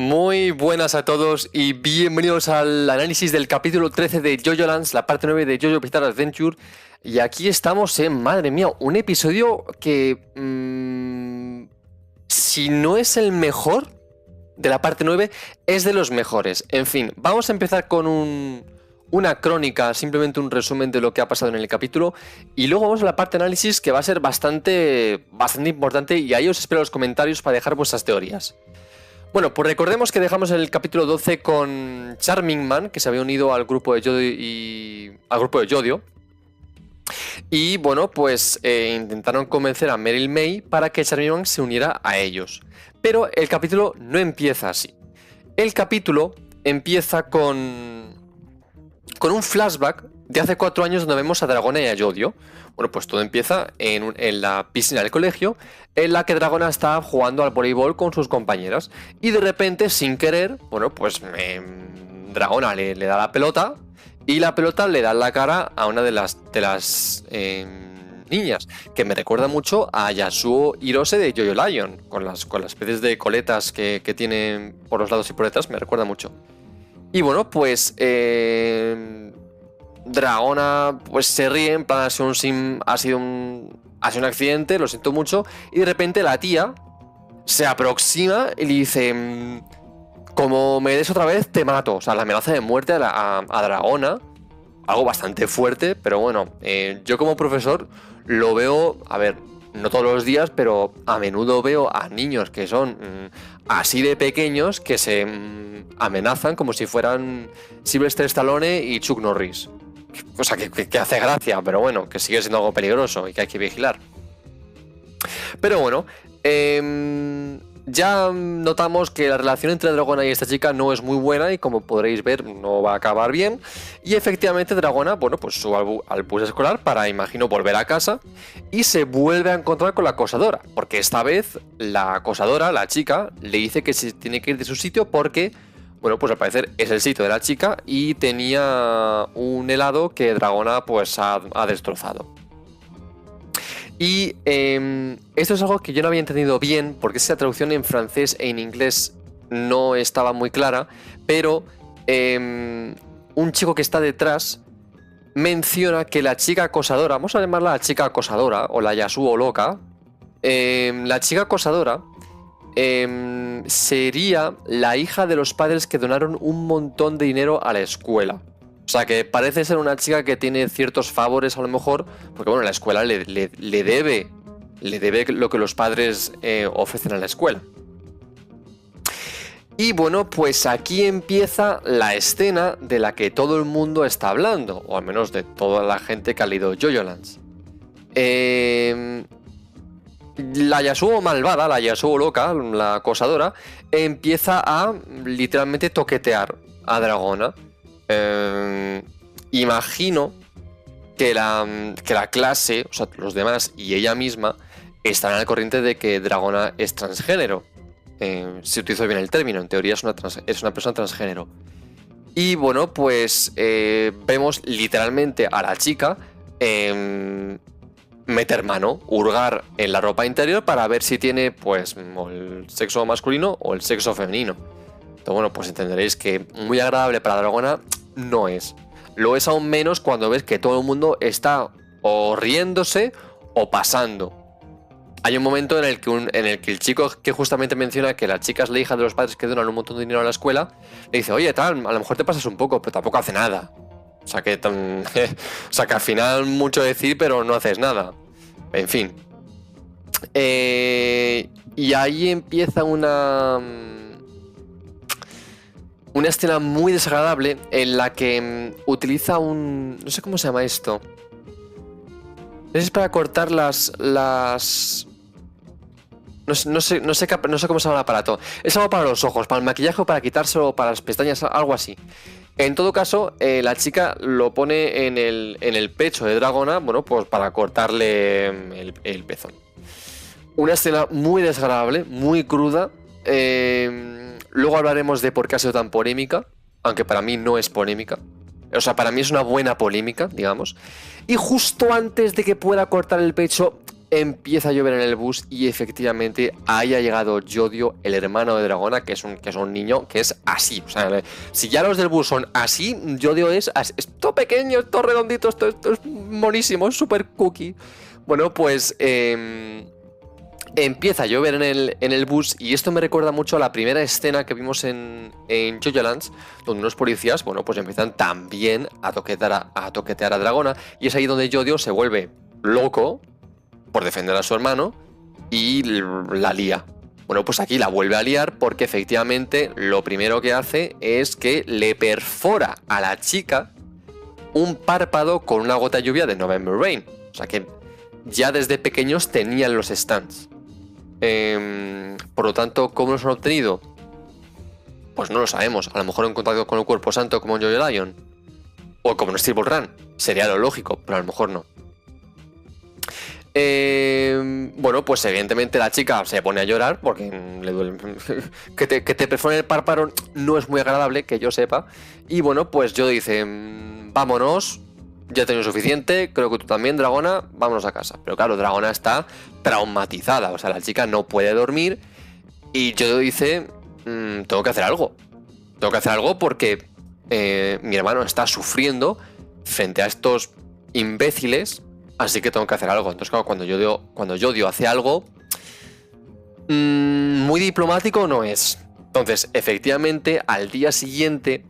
Muy buenas a todos y bienvenidos al análisis del capítulo 13 de JoJo Lands, la parte 9 de JoJo Bizarre Adventure. Y aquí estamos madre mía, un episodio que... si no es el mejor de la parte 9, es de los mejores. En fin, vamos a empezar con una crónica, simplemente un resumen de lo que ha pasado en el capítulo. Y luego vamos a la parte de análisis, que va a ser bastante importante, y ahí os espero los comentarios para dejar vuestras teorías. Bueno, pues recordemos que dejamos el capítulo 12 con Charming Man, que se había unido al grupo de Yodio. Y bueno, pues intentaron convencer a Meryl May para que Charming Man se uniera a ellos. Pero el capítulo no empieza así. El capítulo empieza con un flashback de hace 4 años donde vemos a Dragona y a Yodio. Bueno, pues todo empieza en la piscina del colegio, en la que Dragona está jugando al voleibol con sus compañeras. Y de repente, sin querer, bueno, pues Dragona le da la pelota y la pelota le da en la cara a una de las niñas, que me recuerda mucho a Yasuo Hirose de JoJo Lion, con las especies de coletas que tiene por los lados y por detrás, me recuerda mucho. Y bueno, pues Dragona pues se ríe, en plan ha sido un accidente, lo siento mucho. Y de repente la tía se aproxima y le dice: como me des otra vez te mato. O sea, la amenaza de muerte a Dragona. Algo bastante fuerte, pero bueno, yo como profesor lo veo, a ver, no todos los días, pero a menudo veo a niños que son así de pequeños que se amenazan como si fueran Sylvester Stallone y Chuck Norris. Cosa que hace gracia, pero bueno, que sigue siendo algo peligroso y que hay que vigilar. Pero bueno, ya notamos que la relación entre Dragona y esta chica no es muy buena y, como podréis ver, no va a acabar bien. Y efectivamente Dragona, bueno, pues sube al bus escolar para, imagino, volver a casa, y se vuelve a encontrar con la acosadora, porque esta vez la acosadora, la chica, le dice que se tiene que ir de su sitio porque, bueno, pues al parecer es el sitio de la chica y tenía un helado que Dragona pues ha destrozado. Y esto es algo que yo no había entendido bien, porque esa traducción en francés e en inglés no estaba muy clara, pero un chico que está detrás menciona que la chica acosadora, vamos a llamarla la chica acosadora, o la Yasuo loca, la chica acosadora sería la hija de los padres que donaron un montón de dinero a la escuela. O sea, que parece ser una chica que tiene ciertos favores, a lo mejor, porque bueno, la escuela le debe lo que los padres ofrecen a la escuela. Y bueno, pues aquí empieza la escena de la que todo el mundo está hablando, o al menos de toda la gente que ha leído JoJo Lands. La Yasuo malvada, la Yasuo loca, la acosadora, empieza a literalmente toquetear a Dragona. Imagino que la clase, o sea, los demás y ella misma, estarán al corriente de que Dragona es transgénero. Si utilizo bien el término, en teoría es una persona transgénero. Y bueno, pues vemos literalmente a la chica meter mano, hurgar en la ropa interior para ver si tiene pues o el sexo masculino o el sexo femenino. Entonces, bueno, pues entenderéis que muy agradable para Dragona no es. Lo es aún menos cuando ves que todo el mundo está o riéndose o pasando. Hay un momento en el que el chico que justamente menciona que la chica es la hija de los padres que donan un montón de dinero a la escuela, le dice: oye, tal, a lo mejor te pasas un poco, pero tampoco hace nada. O sea que al final mucho decir, pero no haces nada. En fin. Y ahí empieza una escena muy desagradable en la que utiliza no sé cómo se llama esto. Es para cortar las... No sé cómo se llama el aparato. Es algo para los ojos, para el maquillaje o para quitárselo, para las pestañas, algo así. En todo caso, la chica lo pone en el pecho de Dragona, bueno, pues para cortarle el pezón. Una escena muy desagradable, muy cruda. Luego hablaremos de por qué ha sido tan polémica, aunque para mí no es polémica. O sea, para mí es una buena polémica, digamos. Y justo antes de que pueda cortar el pecho, empieza a llover en el bus y efectivamente ahí ha llegado Yodio, el hermano de Dragona, que es un niño que es así. O sea, si ya los del bus son así, Yodio es todo pequeño, todo redondito, esto es monísimo, es súper cookie. Bueno, pues empieza a llover en el bus y esto me recuerda mucho a la primera escena que vimos en JoJo Lands, donde unos policías, bueno, pues empiezan también a toquetear a Dragona y es ahí donde Yodio se vuelve loco por defender a su hermano y la lía. Bueno, pues aquí la vuelve a liar porque efectivamente lo primero que hace es que le perfora a la chica un párpado con una gota de lluvia de November Rain. O sea que ya desde pequeños tenían los stands. Por lo tanto, ¿cómo los han obtenido? Pues no lo sabemos. A lo mejor en contacto con el Cuerpo Santo como en Jojo Lion. O como en Steel Ball Run. Sería lo lógico, pero a lo mejor no. Bueno, pues evidentemente la chica se pone a llorar porque le duele. que te perforen el párpado no es muy agradable, que yo sepa. Y bueno, pues yo dice, vámonos, ya he tenido suficiente, creo que tú también, Dragona, vámonos a casa. Pero claro, Dragona está traumatizada, o sea, la chica no puede dormir. Y yo dice, tengo que hacer algo. Tengo que hacer algo porque mi hermano está sufriendo frente a estos imbéciles. Así que tengo que hacer algo. Entonces, claro, cuando Yodio hace algo, muy diplomático no es. Entonces, efectivamente, al día siguiente,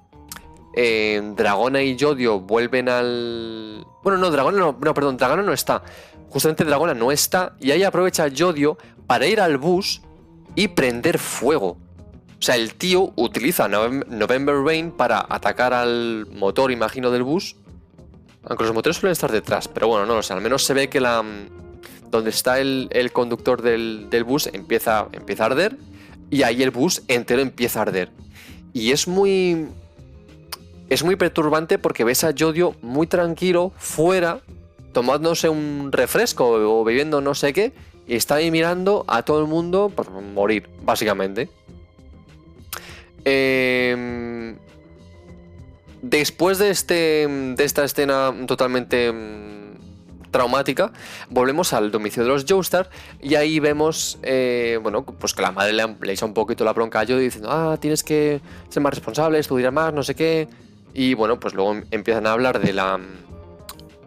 Dragona y Yodio vuelven al... Bueno, no, Dragona no está. Justamente Dragona no está y ahí aprovecha Yodio para ir al bus y prender fuego. O sea, el tío utiliza November Rain para atacar al motor, imagino, del bus. Aunque los motores suelen estar detrás, pero bueno, no lo sé. Al menos se ve que donde está el conductor del bus empieza a arder y ahí el bus entero empieza a arder. Y es muy perturbante porque ves a Yodio muy tranquilo fuera, tomándose un refresco o bebiendo no sé qué, y está ahí mirando a todo el mundo por morir, básicamente. Después de esta escena totalmente traumática, volvemos al domicilio de los Joestar y ahí vemos, bueno, pues que la madre le echa un poquito la bronca a Yodio diciendo, tienes que ser más responsable, estudiar más, no sé qué. Y bueno, pues luego empiezan a hablar de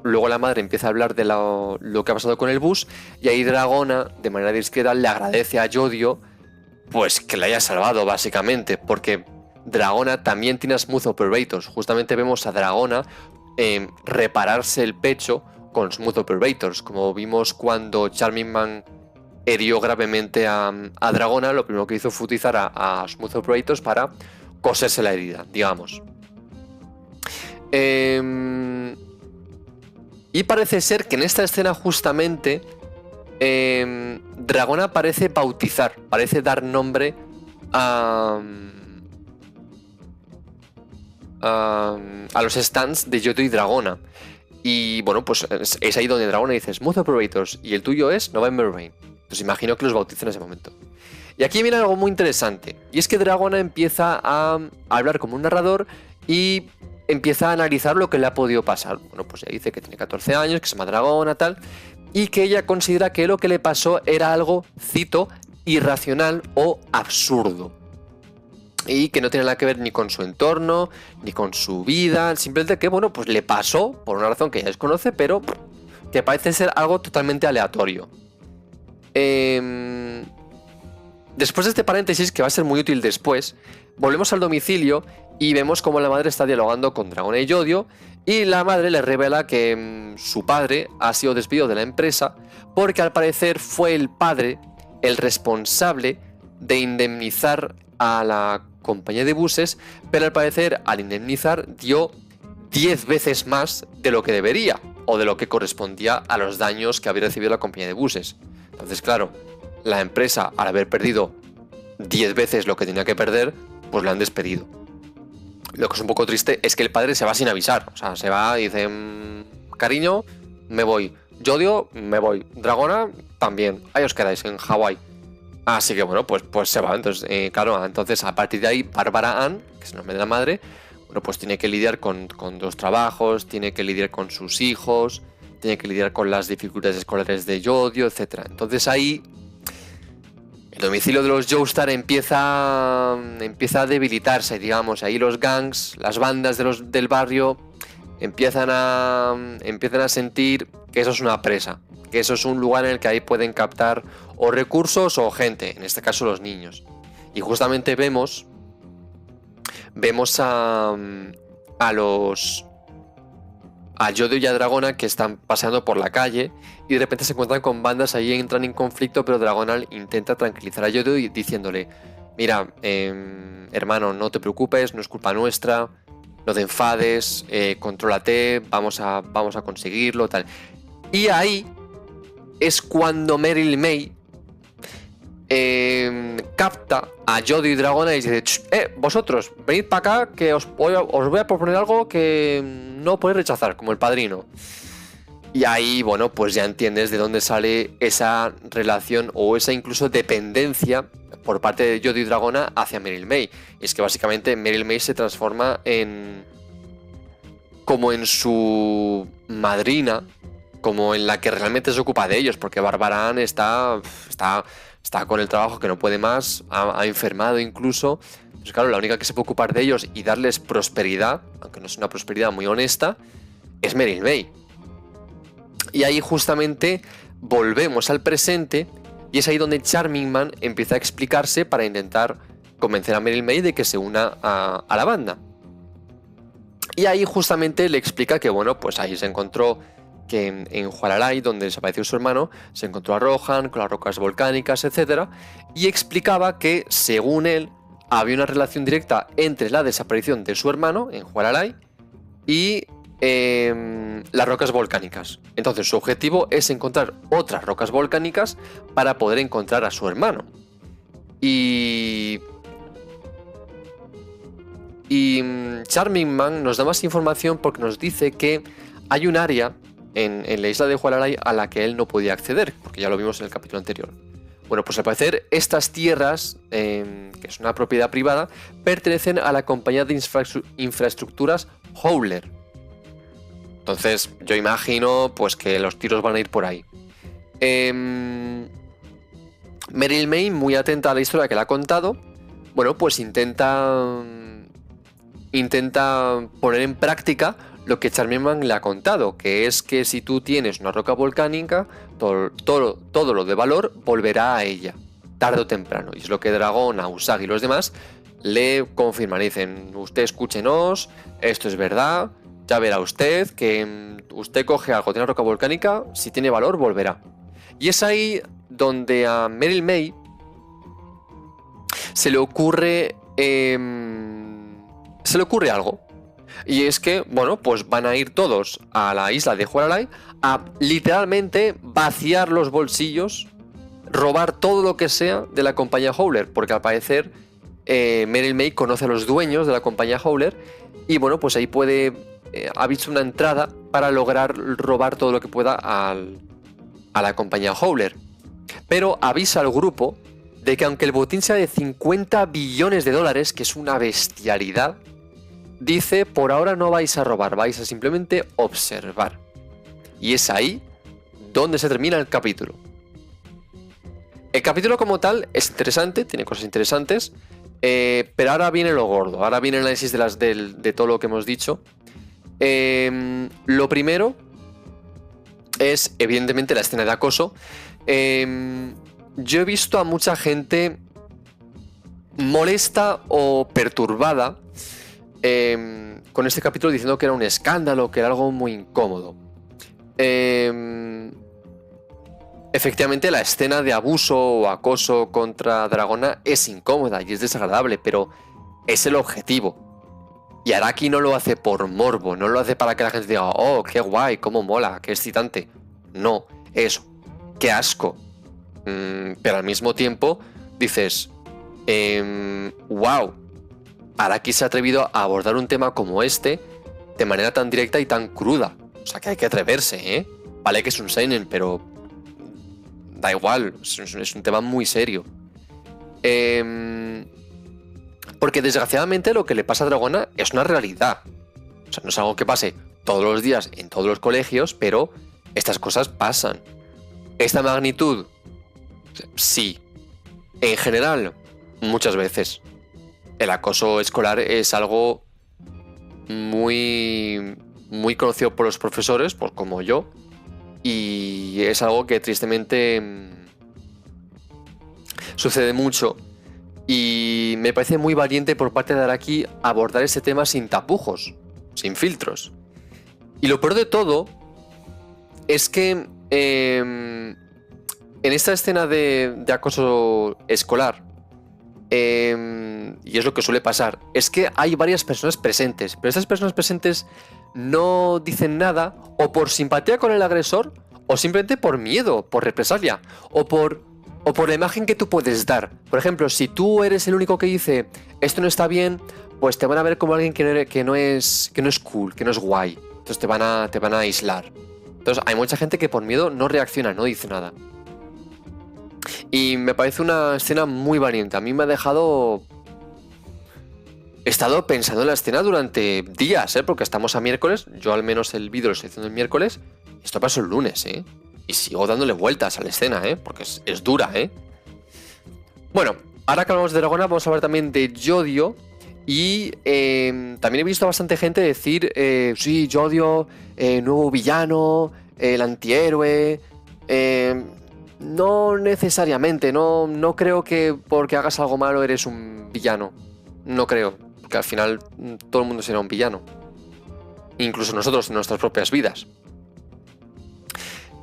Luego la madre empieza a hablar de lo que ha pasado con el bus y ahí Dragona, de manera discreta, le agradece a Yodio pues que le haya salvado, básicamente, porque Dragona también tiene Smooth Operators. Justamente vemos a Dragona repararse el pecho con Smooth Operators. Como vimos cuando Charming Man herió gravemente a Dragona, lo primero que hizo fue utilizar a Smooth Operators para coserse la herida, digamos. Y parece ser que en esta escena justamente Dragona parece bautizar, parece dar nombre a los stands de Yodio y Dragona. Y bueno, pues es ahí donde Dragona dice Smooth Operators y el tuyo es November Rain. Entonces imagino que los bautiza en ese momento. Y aquí viene algo muy interesante, y es que Dragona empieza a hablar como un narrador y empieza a analizar lo que le ha podido pasar. Bueno, pues ella dice que tiene 14 años, que se llama Dragona, tal, y que ella considera que lo que le pasó era algo, cito, irracional o absurdo. Y que no tiene nada que ver ni con su entorno, ni con su vida, simplemente que, bueno, pues le pasó por una razón que ella desconoce, pero que parece ser algo totalmente aleatorio. Después de este paréntesis, que va a ser muy útil después, volvemos al domicilio y vemos cómo la madre está dialogando con Dragona y Yodio, y la madre le revela que su padre ha sido despedido de la empresa porque al parecer fue el padre el responsable de indemnizar a la compañía de buses, pero al parecer al indemnizar dio 10 veces más de lo que debería o de lo que correspondía a los daños que había recibido la compañía de buses. Entonces, claro, la empresa, al haber perdido 10 veces lo que tenía que perder, pues la han despedido. Lo que es un poco triste es que el padre se va sin avisar. O sea, se va y dice, cariño, me voy. Yodio, me voy. Dragona, también. Ahí os quedáis, en Hawái. Así que bueno, pues se va. Entonces, claro, entonces a partir de ahí, Bárbara Ann, que es el nombre de la madre, bueno, pues tiene que lidiar con 2 trabajos, tiene que lidiar con sus hijos, tiene que lidiar con las dificultades escolares de Yodio, etc. Entonces ahí el domicilio de los Joestar empieza a debilitarse, digamos. Ahí los gangs, las bandas del barrio empiezan a sentir que eso es una presa, que eso es un lugar en el que ahí pueden captar o recursos o gente, en este caso los niños. Y justamente vemos a Yodio y a Dragonal que están paseando por la calle y de repente se encuentran con bandas, ahí entran en conflicto, pero Dragonal intenta tranquilizar a Yodio diciéndole: mira, hermano, no te preocupes, no es culpa nuestra, no te enfades, contrólate, vamos a conseguirlo, tal. Y ahí es cuando Meryl May capta a Yodio y Dragonal y dice: vosotros, venid para acá, que os voy a proponer algo que no podéis rechazar, como El Padrino. Y ahí, bueno, pues ya entiendes de dónde sale esa relación o esa incluso dependencia por parte de Yodio y Dragonal hacia Meryl May. Y es que básicamente Meryl May se transforma como en su madrina, como en la que realmente se ocupa de ellos, porque Barbara Ann está con el trabajo que no puede más, ha enfermado incluso. Pues claro, la única que se puede ocupar de ellos y darles prosperidad, aunque no es una prosperidad muy honesta, es Meryl May. Y ahí justamente volvemos al presente y es ahí donde Charming Man empieza a explicarse para intentar convencer a Meryl May de que se una a la banda. Y ahí justamente le explica que, bueno, pues ahí se encontró que en Hualalai, donde desapareció su hermano, se encontró a Rohan con las rocas volcánicas, etc. Y explicaba que, según él, había una relación directa entre la desaparición de su hermano en Hualalai y las rocas volcánicas. Entonces su objetivo es encontrar otras rocas volcánicas para poder encontrar a su hermano. Y Charming Man nos da más información porque nos dice que hay un área en la isla de Hualalai a la que él no podía acceder, porque ya lo vimos en el capítulo anterior. Bueno, pues al parecer estas tierras, que es una propiedad privada, pertenecen a la compañía de infraestructuras Howler. Entonces yo imagino pues que los tiros van a ir por ahí. Meryl May, muy atenta a la historia que le ha contado, bueno, pues intenta poner en práctica lo que Charming Man le ha contado, que es que si tú tienes una roca volcánica, todo lo de valor volverá a ella, tarde o temprano. Y es lo que Dragona, Usagi y los demás le confirman. Dicen: usted escúchenos, esto es verdad, ya verá usted que usted coge algo de una roca volcánica, si tiene valor volverá. Y es ahí donde a Meryl May se le ocurre algo. Y es que, bueno, pues van a ir todos a la isla de Hualalai a literalmente vaciar los bolsillos, robar todo lo que sea de la compañía Howler, porque al parecer Meryl May conoce a los dueños de la compañía Howler y, bueno, pues ahí ha visto una entrada para lograr robar todo lo que pueda a la compañía Howler. Pero avisa al grupo de que aunque el botín sea de 50 billones de dólares, que es una bestialidad, dice: por ahora no vais a robar, vais a simplemente observar. Y es ahí donde se termina el capítulo. El capítulo como tal es interesante, tiene cosas interesantes, pero ahora viene lo gordo, ahora viene el análisis de todo lo que hemos dicho. Lo primero es evidentemente la escena de acoso. Yo he visto a mucha gente molesta o perturbada con este capítulo, diciendo que era un escándalo, que era algo muy incómodo. Efectivamente, la escena de abuso o acoso contra Dragona es incómoda y es desagradable, pero es el objetivo. Y Araki no lo hace por morbo, no lo hace para que la gente diga: oh, qué guay, cómo mola, qué excitante. No, eso, qué asco. Pero al mismo tiempo dices: wow, Araki se ha atrevido a abordar un tema como este de manera tan directa y tan cruda. O sea que hay que atreverse, ¿eh? Vale que es un seinen, pero da igual, es un tema muy serio. Porque desgraciadamente lo que le pasa a Dragona es una realidad. O sea, no es algo que pase todos los días en todos los colegios, pero Estas cosas pasan. ¿Esta magnitud? Sí. En general, muchas veces. El acoso escolar es algo muy, muy conocido por los profesores, pues como yo, y es algo que tristemente sucede mucho. Y me parece muy valiente por parte de Araki abordar ese tema sin tapujos, sin filtros. Y lo peor de todo es que en esta escena de acoso escolar, y es lo que suele pasar, es que hay varias personas presentes, pero estas personas presentes no dicen nada, o por simpatía con el agresor, o simplemente por miedo, por represalia, o por la imagen que tú puedes dar. Por ejemplo, si tú eres el único que dice esto no está bien, pues te van a ver como alguien que no es cool, que no es guay. Entonces te van a aislar. Entonces hay mucha gente que por miedo no reacciona, no dice nada. Y me parece una escena muy valiente. A mí me ha dejado... He estado pensando en la escena durante días, porque estamos a miércoles. Yo al menos el vídeo lo estoy haciendo el miércoles. Esto pasó el lunes, y sigo dándole vueltas a la escena, porque es dura, Bueno, ahora que hablamos de Dragona, vamos a hablar también de Yodio. Y también he visto a bastante gente decir, sí, Yodio, nuevo villano, el antihéroe. No necesariamente, no creo que porque hagas algo malo eres un villano. No creo, porque al final todo el mundo será un villano. Incluso nosotros en nuestras propias vidas.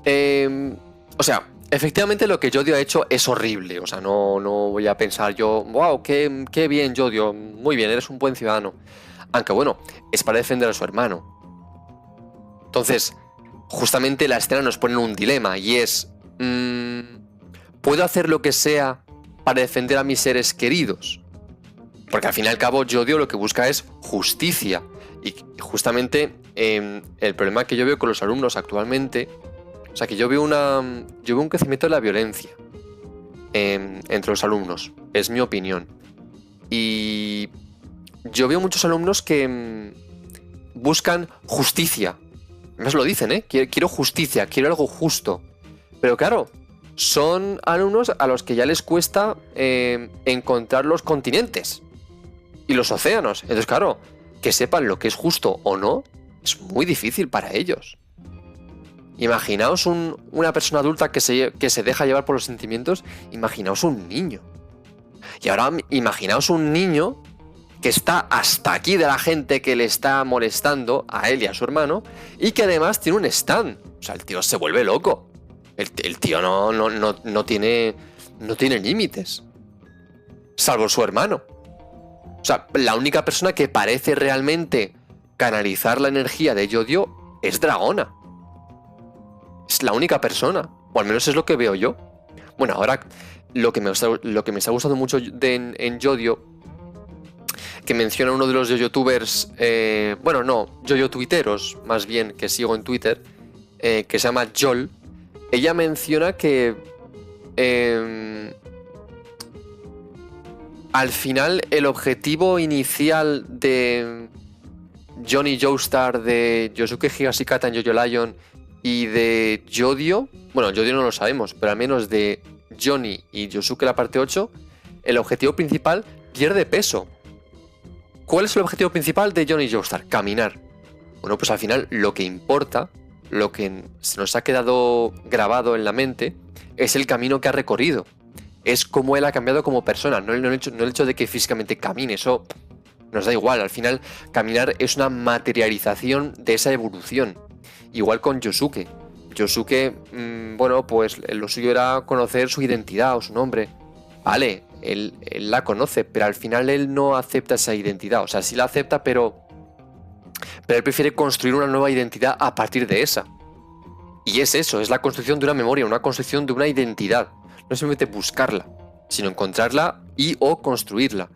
O sea, efectivamente lo que Yodio ha hecho es horrible. O sea, no voy a pensar yo, wow, qué bien Yodio, muy bien, eres un buen ciudadano. Aunque bueno, es para defender a su hermano. Entonces, justamente la escena nos pone en un dilema y es, ¿puedo hacer lo que sea para defender a mis seres queridos? Porque al fin y al cabo Yodio lo que busca es justicia. Y justamente el problema que yo veo con los alumnos actualmente, o sea, que yo veo un crecimiento de la violencia entre los alumnos, es mi opinión. Y yo veo muchos alumnos que buscan justicia. Además lo dicen, quiero justicia, quiero algo justo. Pero claro, son alumnos a los que ya les cuesta encontrar los continentes y los océanos. Entonces, claro, que sepan lo que es justo o no es muy difícil para ellos. Imaginaos una persona adulta que se deja llevar por los sentimientos. Imaginaos un niño. Y ahora imaginaos un niño que está hasta aquí de la gente que le está molestando a él y a su hermano, y que además tiene un stand. O sea, el tío se vuelve loco. El tío no tiene límites. Salvo su hermano. O sea, la única persona que parece realmente canalizar la energía de Yodio es Dragona. Es la única persona. O al menos es lo que veo yo. Bueno, ahora lo que me está gustando mucho en Yodio, que menciona uno de los youtubers, tuiteros, más bien, que sigo en Twitter, que se llama Jol. Ella menciona que al final el objetivo inicial de Johnny Joestar, de Yosuke Higashikata en Jojo Lion y de Yodio, bueno, Yodio no lo sabemos, pero al menos de Johnny y Yosuke la parte 8, el objetivo principal pierde peso. ¿Cuál es el objetivo principal de Johnny Joestar? Caminar. Bueno, pues al final lo que importa, lo que se nos ha quedado grabado en la mente, es el camino que ha recorrido. Es cómo él ha cambiado como persona, no el hecho de que físicamente camine. Eso nos da igual. Al final, caminar es una materialización de esa evolución. Igual con Yosuke. Yosuke, pues lo suyo era conocer su identidad o su nombre. Vale, él la conoce, pero al final él no acepta esa identidad. O sea, sí la acepta, pero él prefiere construir una nueva identidad a partir de esa. Y es eso, es la construcción de una memoria, una construcción de una identidad. No simplemente buscarla, sino encontrarla y o construirla.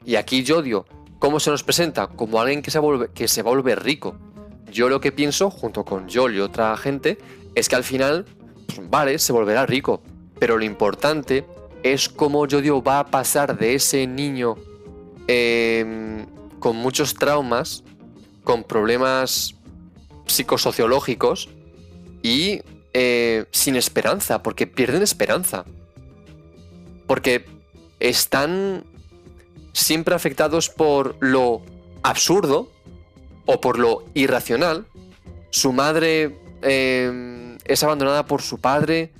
Y aquí Yodio, ¿cómo se nos presenta? Como alguien que se va a volver rico. Yo lo que pienso, junto con Joel y otra gente, es que al final, vale, se volverá rico. Pero lo importante es cómo Yodio va a pasar de ese niño con muchos traumas, con problemas psicosociológicos, y sin esperanza, porque pierden esperanza. Porque están siempre afectados por lo absurdo o por lo irracional. Su madre es abandonada por su padre,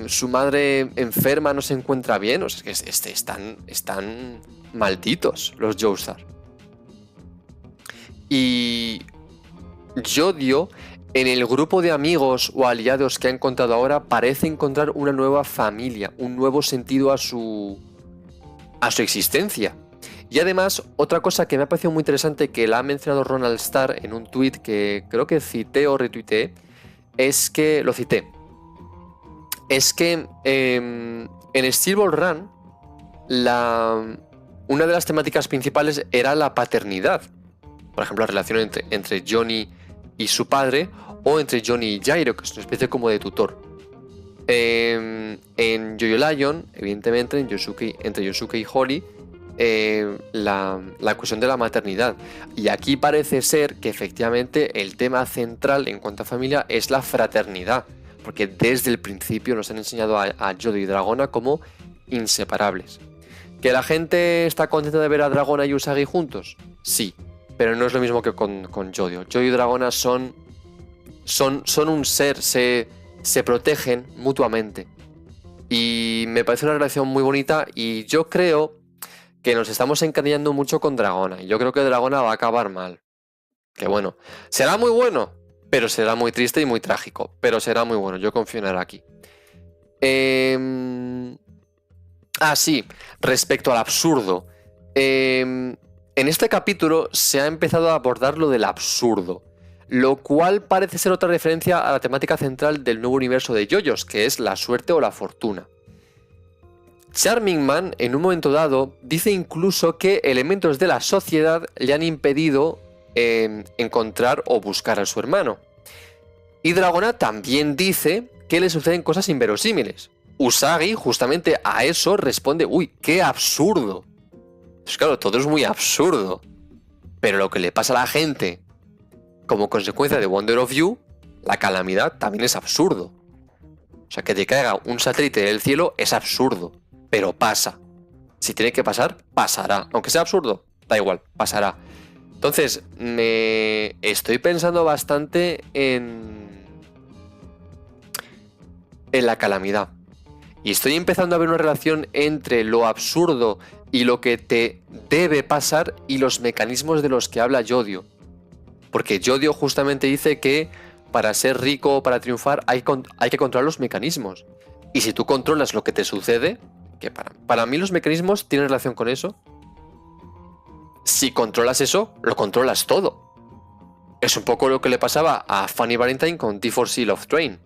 su madre enferma, no se encuentra bien. O sea, es que están malditos los Joestar. Y Yodio, en el grupo de amigos o aliados que ha encontrado ahora, parece encontrar una nueva familia, un nuevo sentido a su existencia. Y además, otra cosa que me ha parecido muy interesante, que la ha mencionado Ronald Starr en un tweet que creo que cité o retuiteé, es que, lo cité, es que en Steel Ball Run una de las temáticas principales era la paternidad. Por ejemplo, la relación entre Johnny y su padre, o entre Johnny y Jairo, que es una especie como de tutor. En Jojo Lion, evidentemente, entre Yosuke y Holly, la cuestión de la maternidad. Y aquí parece ser que efectivamente el tema central en cuanto a familia es la fraternidad, porque desde el principio nos han enseñado a Yodio y Dragona como inseparables. ¿Que la gente está contenta de ver a Dragona y Usagi juntos? Sí, pero no es lo mismo que con Yodio. Yodio y Dragona son un ser, se protegen mutuamente. Y me parece una relación muy bonita, y yo creo que nos estamos encariñando mucho con Dragona. Y yo creo que Dragona va a acabar mal. Que bueno, será muy bueno, pero será muy triste y muy trágico. Pero será muy bueno, yo confío en Araki. Sí, respecto al absurdo. En este capítulo se ha empezado a abordar lo del absurdo, lo cual parece ser otra referencia a la temática central del nuevo universo de JoJo's, que es la suerte o la fortuna. Charming Man, en un momento dado, dice incluso que elementos de la sociedad le han impedido encontrar o buscar a su hermano. Y Dragona también dice que le suceden cosas inverosímiles. Usagi, justamente a eso, responde: ¡uy, qué absurdo! Pues claro, todo es muy absurdo. Pero lo que le pasa a la gente como consecuencia de Wonder of You, la calamidad, también es absurdo. O sea, que te caiga un satélite del cielo es absurdo, pero pasa. Si tiene que pasar, pasará. Aunque sea absurdo, da igual, pasará. Entonces, me estoy pensando bastante en la calamidad. Y estoy empezando a ver una relación entre lo absurdo y lo que te debe pasar y los mecanismos de los que habla Yodio. Porque Yodio justamente dice que para ser rico o para triunfar hay que controlar los mecanismos. Y si tú controlas lo que te sucede, que para mí los mecanismos tienen relación con eso, si controlas eso, lo controlas todo. Es un poco lo que le pasaba a Funny Valentine con D4C Love Train,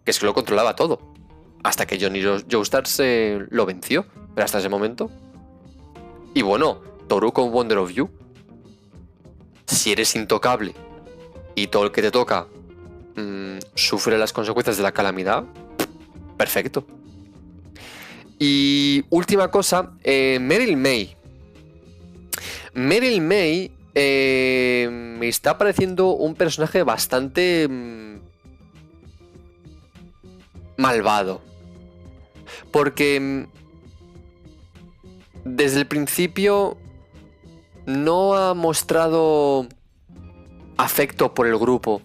que es que lo controlaba todo. Hasta que Johnny Joestar se lo venció, pero hasta ese momento. Y bueno, Toru con Wonder of You. Si eres intocable y todo el que te toca sufre las consecuencias de la calamidad, perfecto. Y última cosa, Meryl May. Meryl May me está pareciendo un personaje bastante malvado. Porque desde el principio no ha mostrado afecto por el grupo.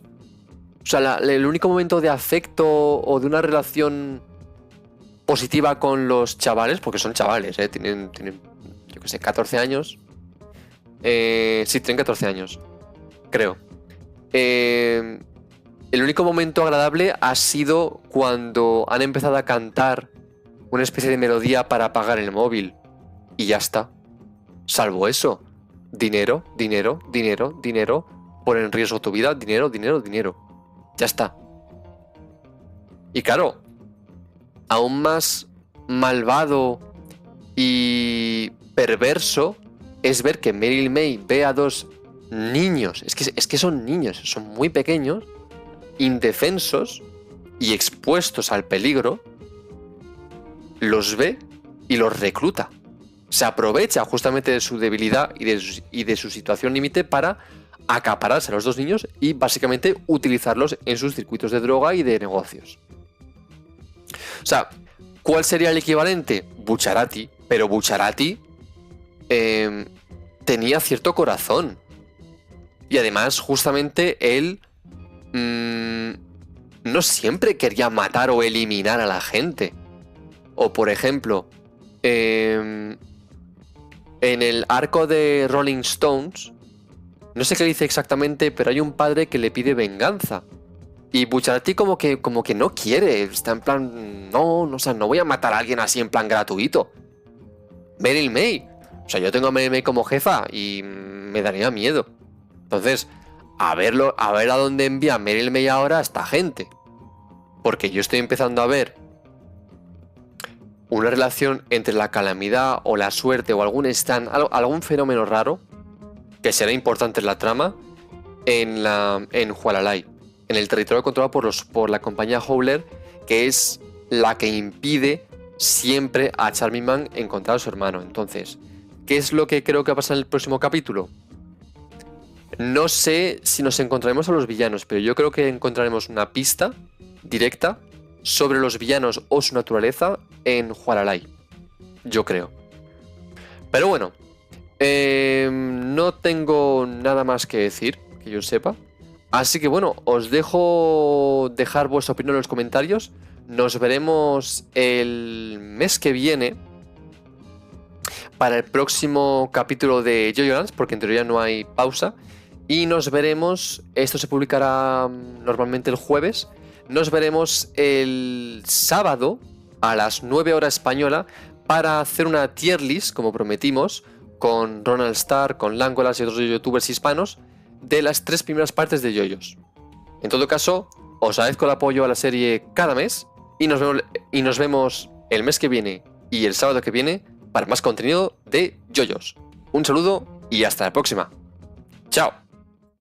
O sea, el único momento de afecto o de una relación positiva con los chavales, porque son chavales, tienen yo qué sé, 14 años. Sí, tienen 14 años, creo. El único momento agradable ha sido cuando han empezado a cantar una especie de melodía para apagar el móvil. Y ya está. Salvo eso. Dinero, dinero, dinero, dinero. Pon en riesgo tu vida. Dinero, dinero, dinero. Ya está. Y claro, aún más malvado y perverso es ver que Meryl May ve a dos niños. Es que son niños, son muy pequeños, indefensos y expuestos al peligro. Los ve y los recluta. Se aprovecha justamente de su debilidad y de su situación límite para acapararse a los dos niños y básicamente utilizarlos en sus circuitos de droga y de negocios. O sea, ¿cuál sería el equivalente? Bucciarati, pero Bucciarati tenía cierto corazón. Y además, justamente él no siempre quería matar o eliminar a la gente. O por ejemplo, en el arco de Rolling Stones, no sé qué dice exactamente, pero hay un padre que le pide venganza. Y Bucciarati como que no quiere, está en plan, no, o sea, no voy a matar a alguien así en plan gratuito. Meryl May, o sea, yo tengo a Meryl May como jefa y me daría miedo. Entonces, a ver a dónde envía Meryl May ahora a esta gente. Porque yo estoy empezando a ver una relación entre la calamidad o la suerte o algún fenómeno raro que será importante en la trama en Hualalai, en el territorio controlado por la compañía Howler, que es la que impide siempre a Charming Man encontrar a su hermano. Entonces, ¿qué es lo que creo que va a pasar en el próximo capítulo? No sé si nos encontraremos a los villanos, pero yo creo que encontraremos una pista directa sobre los villanos o su naturaleza en Hualalai. Yo creo. Pero bueno, no tengo nada más que decir, que yo sepa. Así que bueno, os dejo dejar vuestra opinión en los comentarios. Nos veremos el mes que viene para el próximo capítulo de JoJo Lands, porque en teoría no hay pausa. Y nos veremos, esto se publicará normalmente el jueves, nos veremos el sábado a las 9 horas española para hacer una tier list, como prometimos, con Ronald Starr, con Langolas y otros youtubers hispanos, de las 3 primeras partes de JoJo's. En todo caso, os agradezco el apoyo a la serie cada mes y nos vemos el mes que viene y el sábado que viene para más contenido de JoJo's. Un saludo y hasta la próxima. ¡Chao!